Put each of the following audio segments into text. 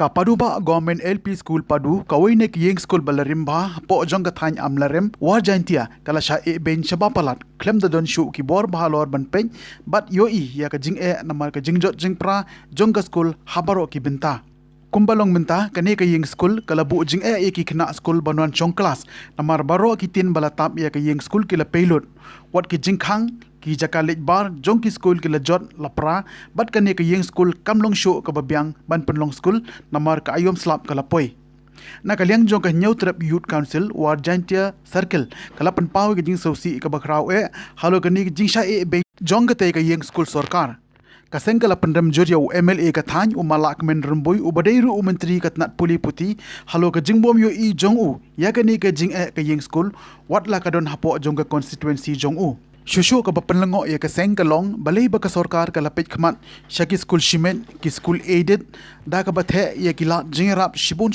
Padu ba government LP school padu kawai ne yeng school balarimba po jong ka thany amlarem war jantia kala sha e ben chaba palat klem da don shu ki bor bahalor ban pen bat yo I ya ka jing e namar ka jingjot jingpra jong ka school habaro ki binta kumbalong minta kane ka yeng school kala bu jing e ki kena school banwan chong class namar baro ki tin balatap ya ka yeng school kila payload wat ki jingkhang ki jakalit bar jong ki school ki lajot lapra bat kane ka yeng school kamlong show ka babyang ban penlong school namar ka ayom slap ka lapoy na kalyang jong ka new trap youth council war jantia circle kala pen paw ki jing sosi ka bakraw e halo kani ki jing sha e be jong ka te ka yeng school sarkar kaseng kala pendam jorya MLA ka thany umalak men rumboy ubadairu menteri katnat puli puti halo ka jingbom yo I jong u ya kani ka jing e ka yeng school wat la ka don hapo jong ka constituency jong u Shushu ka papanlango ya kaseng kalong balay ba ka sorkar ka lapit kamat siya ki school shimen ki school aided da ka bathe ya kila jingrap shibon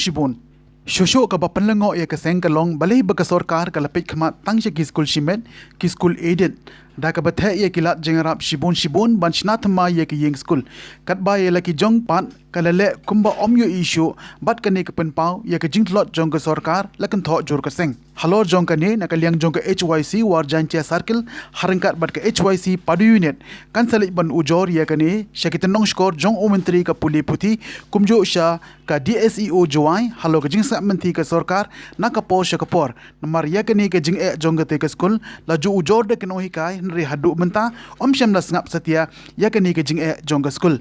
Shushu ka papanlango ya kaseng kalong balay ba ka sorkar ka lapit kamat tang siya ki school shimen ki school aided da ka bathe ya kila jingrap shibon ban shnathma ya ki yeng school kat ba ya laki jong pan kalale kumba omyo issue bat kane ka penpaw ya ka jingtlot jong ka sorkar lakan tho jor ka seng halor jong ka ne nakaliang jong ka HYC war jantia circle harangkat bat ka HYC padu unit kan salik ban ujor ya kane syakitanong skor jong o menteri ka puli puti kumjo sya ka DSEO joai halo ka jingsa menti ka sorkar na ka po sya ka por namar ya kane ka jing e jong ka te ka school laju ujor de kanohi kai nri hadu menta om syam la ngap setia ya kane ka jing e jong ka school